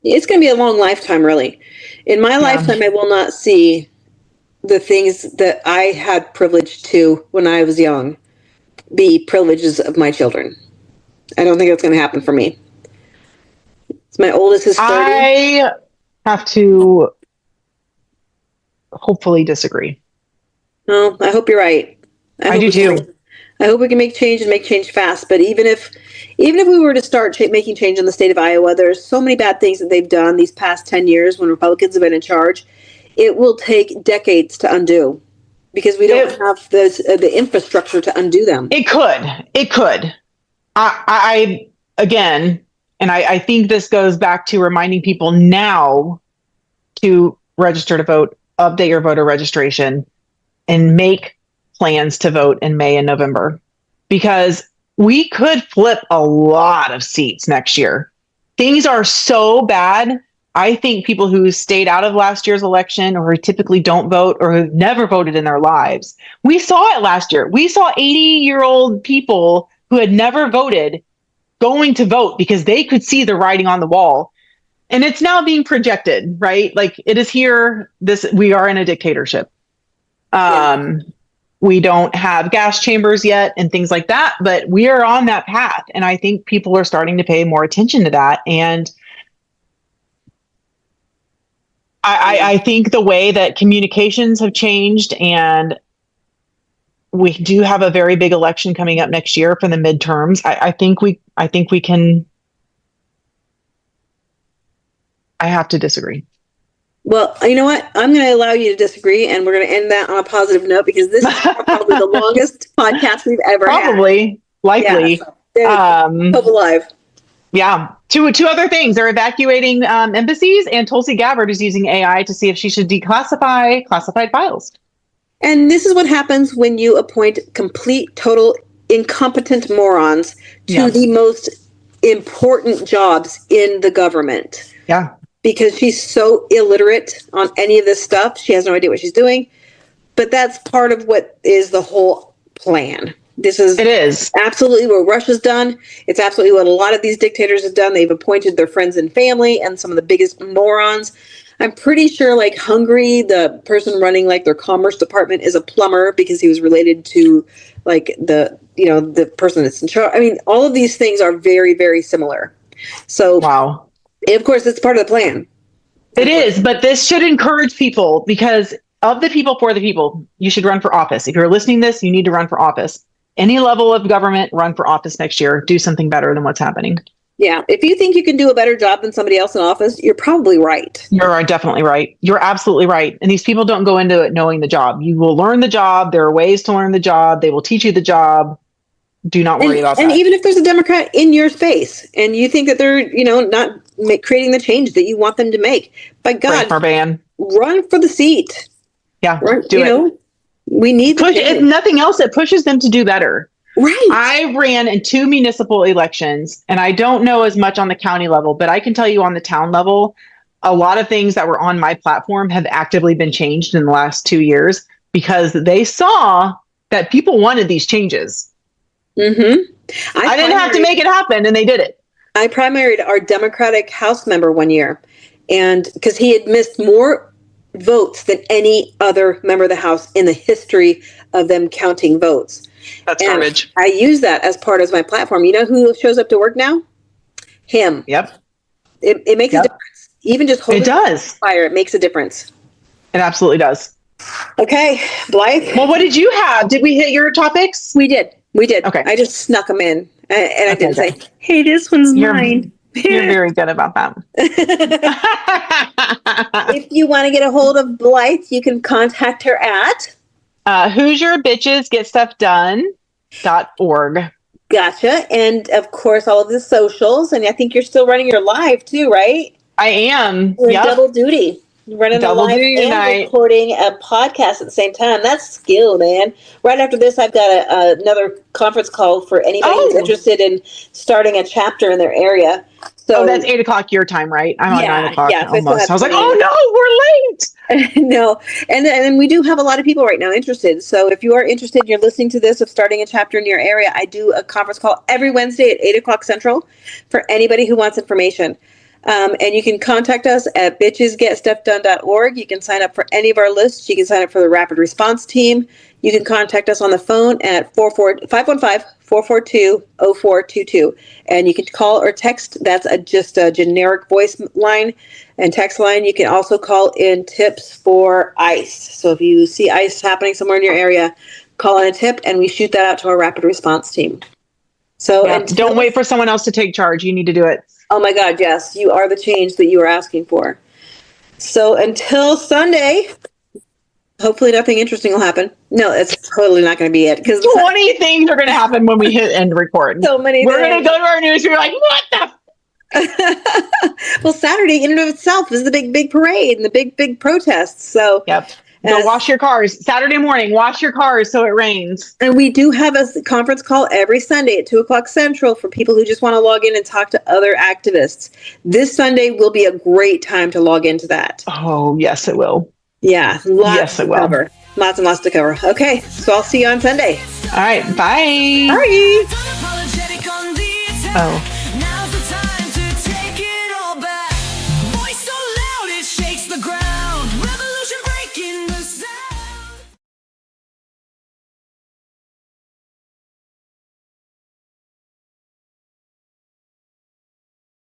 It's going to be a long lifetime, really. In my lifetime, I will not see the things that I had privilege to when I was young be privileges of my children. I don't think that's going to happen for me. My oldest is 30. I have to hopefully disagree. Oh, I hope you're right. I do too. I hope we can make change and make change fast. But even if we were to start making change in the state of Iowa, there's so many bad things that they've done these past 10 years when Republicans have been in charge. It will take decades to undo because we don't have the infrastructure to undo them. It could. I again, and I think this goes back to reminding people now to register to vote, update your voter registration, and make plans to vote in May and November, because we could flip a lot of seats next year. Things are so bad. I think people who stayed out of last year's election or who typically don't vote or who've never voted in their lives, we saw it last year. We saw 80-year-old people who had never voted going to vote because they could see the writing on the wall. And it's now being projected, right? Like it is here. We are in a dictatorship. We don't have gas chambers yet and things like that, but we are on that path. And I think people are starting to pay more attention to that. And I think the way that communications have changed, and we do have a very big election coming up next year for the midterms. I think we can. I have to disagree. Well, you know what? I'm going to allow you to disagree, and we're going to end that on a positive note because this is probably the longest podcast we've ever had. Probably, likely. Yeah, hope alive. Yeah. Two other things. They're evacuating embassies, and Tulsi Gabbard is using AI to see if she should declassify classified files. And this is what happens when you appoint complete, total, incompetent morons to the most important jobs in the government. Yeah. Because she's so illiterate on any of this stuff. She has no idea what she's doing. But that's part of what is the whole plan. It is absolutely what Russia's done. It's absolutely what a lot of these dictators have done. They've appointed their friends and family and some of the biggest morons. I'm pretty sure like Hungary, the person running like their commerce department is a plumber because he was related to like the person that's in charge. I mean, all of these things are very, very similar. So wow. Of course, it's part of the plan. It is, but this should encourage people because of the people, for the people. You should run for office. If you're listening to this, you need to run for office. Any level of government, run for office next year. Do something better than what's happening. Yeah. If you think you can do a better job than somebody else in office, you're probably right. You're definitely right. You're absolutely right. And these people don't go into it knowing the job. You will learn the job. There are ways to learn the job. They will teach you the job. Do not worry about that. And even if there's a Democrat in your space and you think that they're, not creating the change that you want them to make, by God, run for the seat. Yeah, do it. We need push. If nothing else, it pushes them to do better. Right. I ran in 2 municipal elections, and I don't know as much on the county level, but I can tell you on the town level, a lot of things that were on my platform have actively been changed in the last 2 years because they saw that people wanted these changes. Mm-hmm. I didn't have to make it happen, and they did it. I primaried our Democratic House member one year, and because he had missed more votes than any other member of the House in the history of them counting votes. That's garbage. I use that as part of my platform. You know who shows up to work now? Him. Yep. It makes a difference. Even just holding fire, it makes a difference. It absolutely does. Okay, Blythe. Well, what did you have? Did we hit your topics? We did. Okay. I just snuck them in. And I didn't say, hey, this one's mine. You're very good about that. If you want to get a hold of Blythe, you can contact her at HoosierBitchesGetStuffDone.org. Gotcha. And of course, all of the socials. And I think you're still running your live too, right? I am. You're double duty. Running the Double live duty and tonight. recording a podcast at the same time. That's skill, man. Right after this, I've got another conference call for anybody who's interested in starting a chapter in their area. So that's 8:00 your time, right? I'm on 9:00 yeah. So almost. I was like, plenty. oh no, we're late. No, and then we do have a lot of people right now interested. So if you are interested, you're listening to this of starting a chapter in your area. I do a conference call every Wednesday at 8:00 Central for anybody who wants information. And you can contact us at bitchesgetstuffdone.org. You can sign up for any of our lists. You can sign up for the rapid response team. You can contact us on the phone at 515-442-0422. And you can call or text. That's just a generic voice line and text line. You can also call in tips for ICE. So if you see ICE happening somewhere in your area, call in a tip and we shoot that out to our rapid response team. So don't wait for someone else to take charge. You need to do it. Oh my God, yes. You are the change that you are asking for. So until Sunday, hopefully nothing interesting will happen. No, it's totally not going to be it. Because 20 things are going to happen when we hit end record. So many We're going to go to our news. We're like, what the? Well, Saturday in and of itself is the big parade and the big protests. So yep. Go wash your cars. Saturday morning, wash your cars so it rains. And we do have a conference call every Sunday at 2:00 Central for people who just want to log in and talk to other activists. This Sunday will be a great time to log into that. Oh, yes, it will. Yeah, lots to cover. Lots and lots to cover. Okay, so I'll see you on Sunday. All right, bye. Bye. Oh.